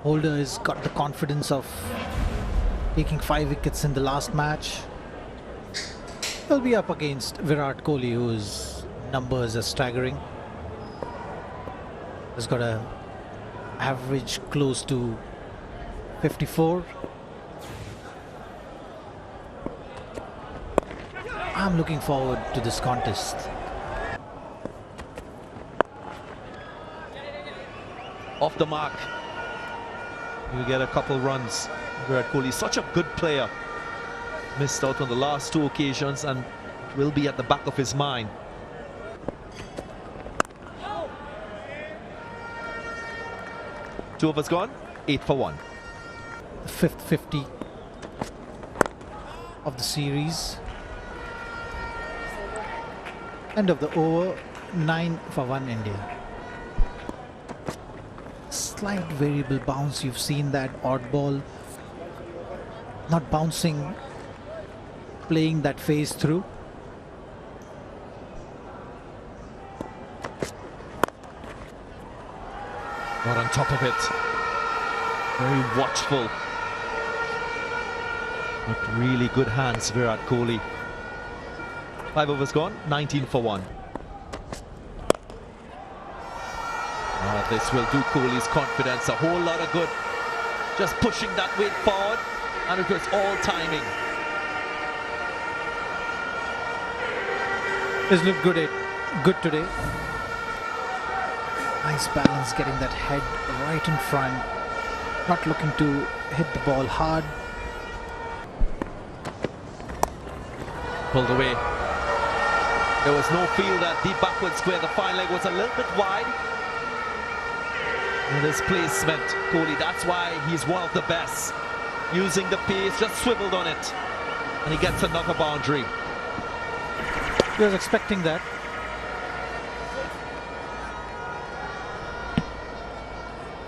Holder has got the confidence of taking 5 wickets in the last match. He'll be up against Virat Kohli, whose numbers are staggering. He's got an average close to 54. I'm looking forward to this contest. Off the mark. You get a couple runs. Virat Kohli, such a good player. Missed out on the last 2 occasions and will be at the back of his mind. Two overs gone, 8 for 1. The fifth 50 of the series. End of the over, 9 for 1 India. Slight variable bounce, you've seen that odd ball not bouncing, playing that phase through. Not on top of it. Very watchful. But really good hands, Virat Kohli. 5 overs gone, 19 for 1. This will do Kohli's confidence a whole lot of good. Just pushing that weight forward, and it was all timing. He's looked good today. Nice balance, getting that head right in front. Not looking to hit the ball hard. Pulled away. There was no feel that deep backward square. The fine leg was a little bit wide. And his placement, Kohli, that's why he's one of the best. Using the pace, just swiveled on it. And he gets another boundary. He was expecting that.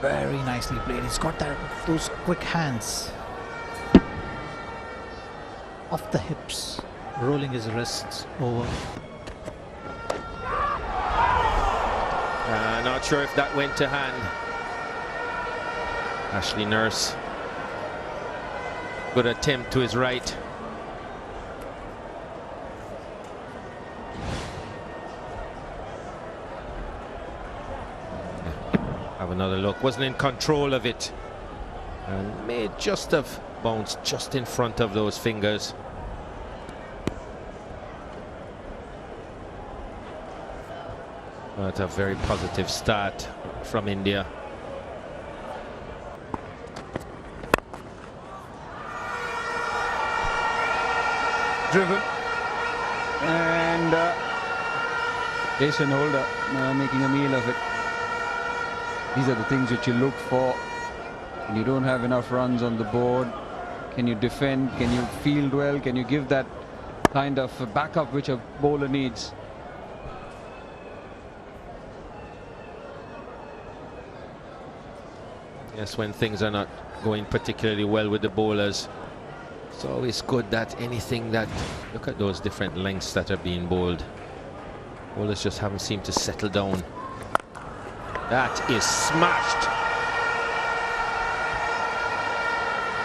Very nicely played. He's got those quick hands. Off the hips, rolling his wrists over. Not sure if that went to hand. Ashley Nurse. Good attempt to his right. Have another look. Wasn't in control of it. And may just have bounced just in front of those fingers. But a very positive start from India. Driven, and Jason Holder making a meal of it. These are the things that you look for when you don't have enough runs on the board. Can you defend? Can you field well? Can you give that kind of backup which a bowler needs? Yes, when things are not going particularly well with the bowlers, it's always good that anything that, look at those different lengths that are being bowled. Bowlers just haven't seemed to settle down. That is smashed.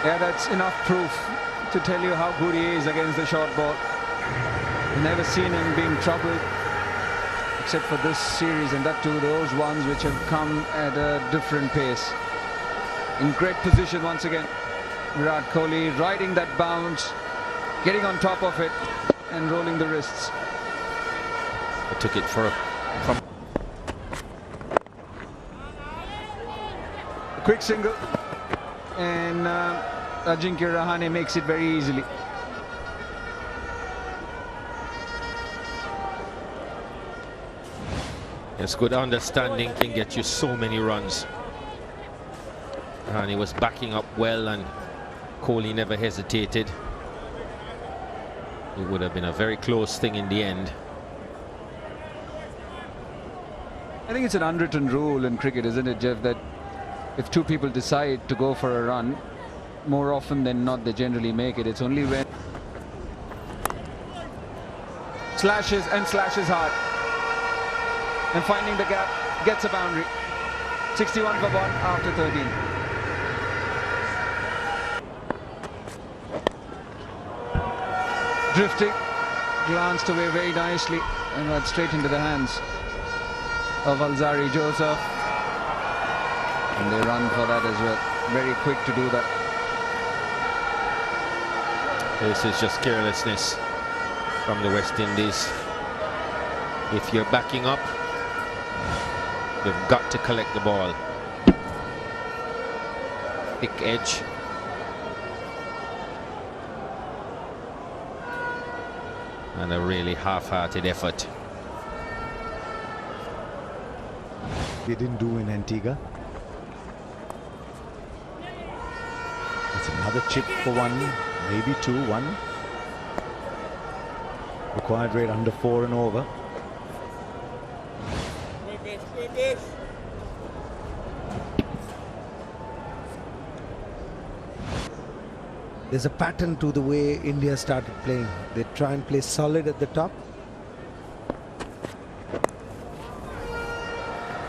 Yeah, that's enough proof to tell you how good he is against the short ball. Never seen him being troubled except for this series, and that too those ones which have come at a different pace. In great position once again. Virat Kohli riding that bounce, getting on top of it and rolling the wrists. I took it from a quick single, and Ajinkya Rahane makes it very easily. Yes, good understanding can get you so many runs. And he was backing up well, and Kohli never hesitated. It would have been a very close thing in the end. I think it's an unwritten rule in cricket, isn't it, Jeff, that if two people decide to go for a run, more often than not they generally make it. It's only when slashes and slashes hard and finding the gap, gets a boundary. 61 for 1 after 13. drifting, glanced away very nicely and went straight into the hands of Alzari Joseph. And they run for that as well. Very quick to do that. This is just carelessness from the West Indies. If you're backing up, you've got to collect the ball. Thick edge. And a really half-hearted effort. They didn't do in Antigua. That's another chip for one, maybe two. One. Required rate under 4 and over. There's a pattern to the way India started playing. They try and play solid at the top.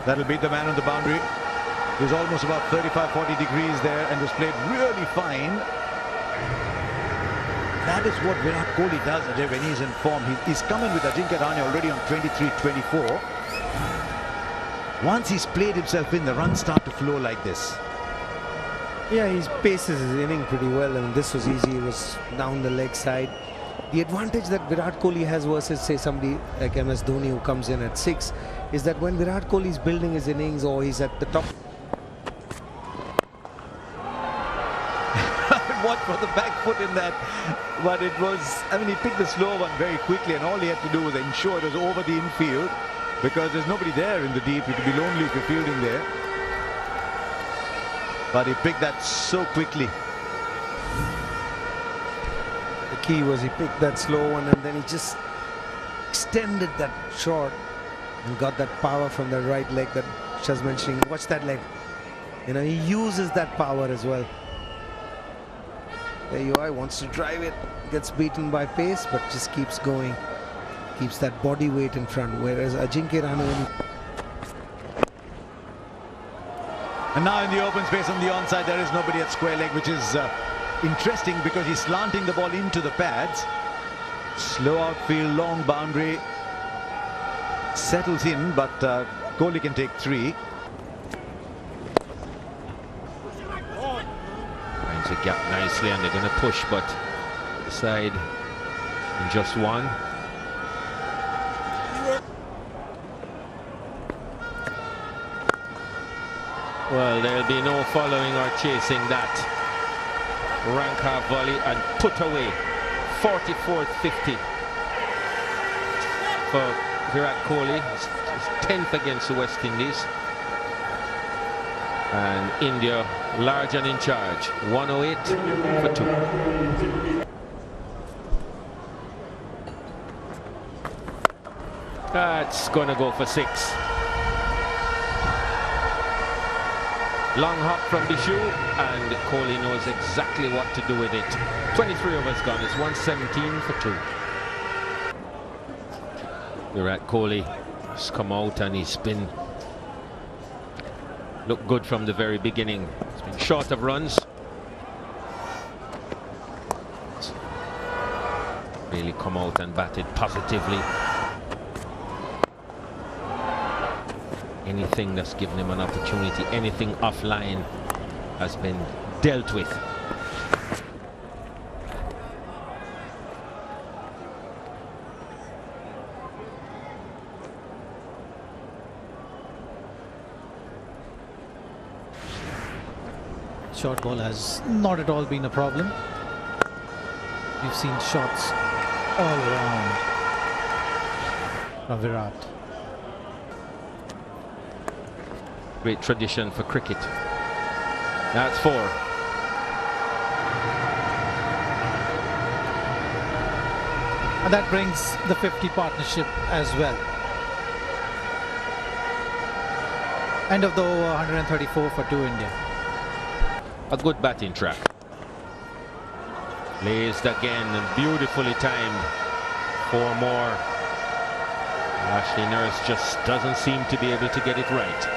That'll beat the man on the boundary. He was almost about 35-40 degrees there and was played really fine. That is what Virat Kohli does when he's in form. He's coming with Ajinkya Rahane already on 23-24. Once he's played himself in, the runs start to flow like this. Yeah, he paces his inning pretty well. I mean, this was easy. It was down the leg side. The advantage that Virat Kohli has versus, say, somebody like MS Dhoni who comes in at 6 is that when Virat Kohli is building his innings or he's at the top. What for the back foot in that, but it was, I mean, he picked the slow one very quickly and all he had to do was ensure it was over the infield because there's nobody there in the deep. It would be lonely if you're fielding there. But he picked that so quickly. The key was he picked that slow one and then he just extended that shot and got that power from the right leg that Shah's mentioning. Watch that leg. You know, he uses that power as well. There you are, wants to drive it, gets beaten by pace, but just keeps going. Keeps that body weight in front, whereas Ajinkya Rahane. And now in the open space on the onside, there is nobody at square leg, which is interesting because he's slanting the ball into the pads. Slow outfield, long boundary. Settles in, but Kohli can take 3. Finds a gap nicely and they're going to push, but side in just 1. Well, there'll be no following or chasing that. Rank half volley and put away. 44th 50 for Virat Kohli. His 10th against the West Indies. And India large and in charge. 108 for 2. That's going to go for 6. Long hop from Bishu, and Kohli knows exactly what to do with it. 23 overs gone. It's 117 for 2. Virat Kohli has come out and he's been looked good from the very beginning. He's been short of runs. Really come out and batted positively. Anything that's given him an opportunity, anything offline has been dealt with. Short ball has not at all been a problem. We've seen shots all around from Virat. Great tradition for cricket. That's 4. And that brings the 50 partnership as well. End of the over, 134 for 2 India. A good batting track. Placed again and beautifully timed. 4 more. Ashley Nurse just doesn't seem to be able to get it right.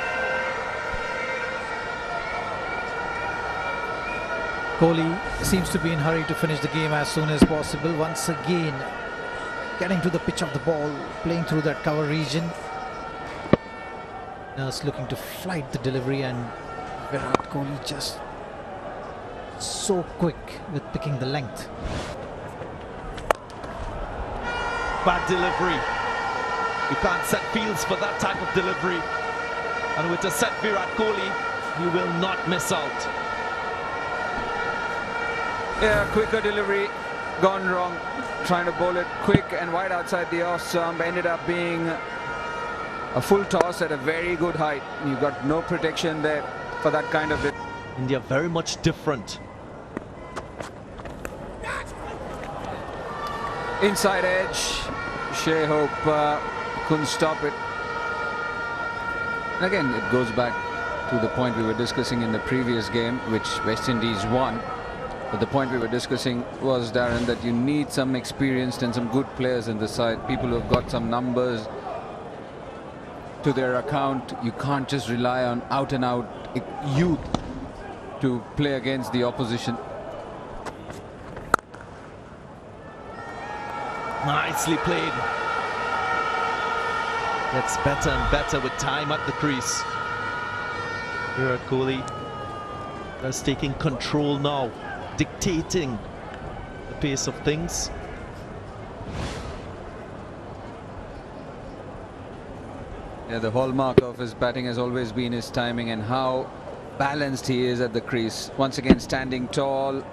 Kohli seems to be in a hurry to finish the game as soon as possible. Once again, getting to the pitch of the ball, playing through that cover region. Nurse looking to flight the delivery, and Virat Kohli just so quick with picking the length. Bad delivery. You can't set fields for that type of delivery. And with a set Virat Kohli, you will not miss out. Yeah, quicker delivery, gone wrong. Trying to bowl it quick and wide outside the off stump, ended up being a full toss at a very good height. You got no protection there for that kind of. India very much different. Inside edge, Shea Hope couldn't stop it. And again, it goes back to the point we were discussing in the previous game, which West Indies won. But the point we were discussing was, Darren, that you need some experienced and some good players in the side, people who have got some numbers to their account. You can't just rely on out and out youth to play against the opposition. Nicely played. Gets better and better with time at the crease. Virat Kohli is taking control now, dictating the pace of things. Yeah, the hallmark of his batting has always been his timing and how balanced he is at the crease. Once again, standing tall,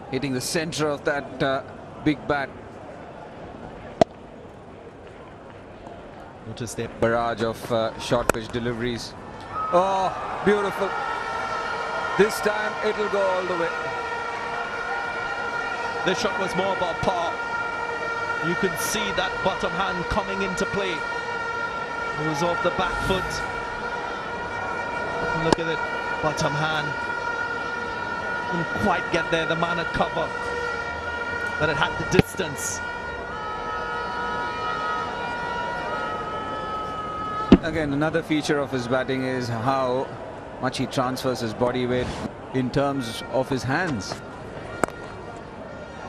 hitting the center of that big bat. Notice the barrage of short pitch deliveries. Oh, beautiful. This time it'll go all the way. This shot was more about power. You can see that bottom hand coming into play. It was off the back foot. Look at it, bottom hand. Didn't quite get there, the man had cover. But it had the distance. Again, another feature of his batting is how much he transfers his body weight in terms of his hands.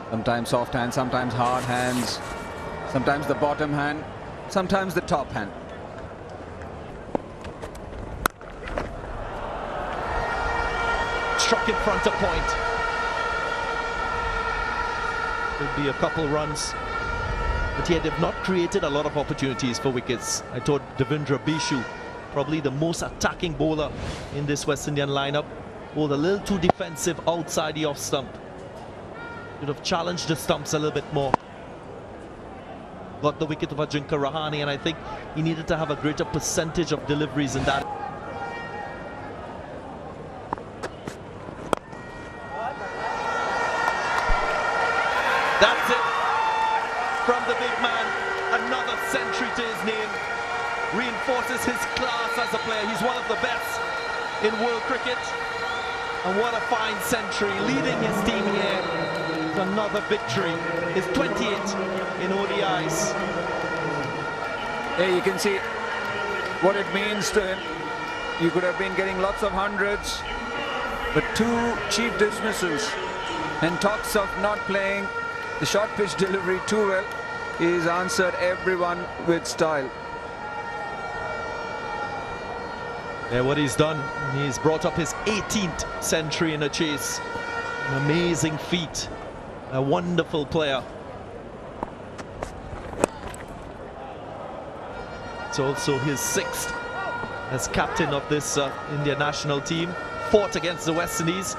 Sometimes soft hands, sometimes hard hands, sometimes the bottom hand, sometimes the top hand. Struck in front of point. Could be a couple runs. But yet they've not created a lot of opportunities for wickets. I thought Devendra Bishu, probably the most attacking bowler in this West Indian lineup, bowled a little too defensive outside the off stump. Should have challenged the stumps a little bit more. Got the wicket of Ajinkya Rahane, and I think he needed to have a greater percentage of deliveries in that. That's it. From the big man, another century to his name. Reinforces his class as a player. He's one of the best in world cricket. And what a fine century, leading his team here to another victory. His 28th in ODIs. There you can see what it means to him. You could have been getting lots of hundreds, but 2 cheap dismissals and talks of not playing the short pitch delivery too well. He's answered everyone with style. Yeah, what he's done, he's brought up his 18th century in a chase. An amazing feat. A wonderful player. It's also his 6th as captain of this India national team. 4th against the West Indies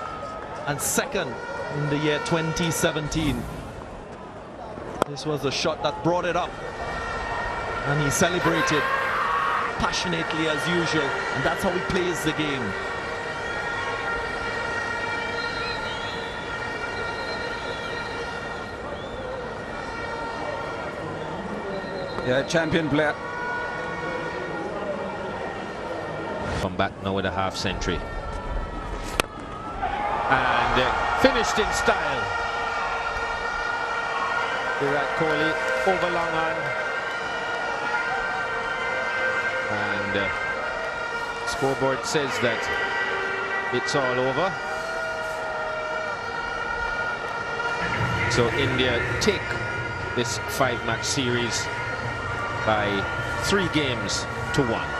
and 2nd in the year 2017. This was the shot that brought it up, and he celebrated passionately as usual, and that's how he plays the game. Yeah, champion player. Come back now with a half century. And finished in style. Virat Kohli over long on. And scoreboard says that it's all over. So India take this 5-match series by 3 games to 1.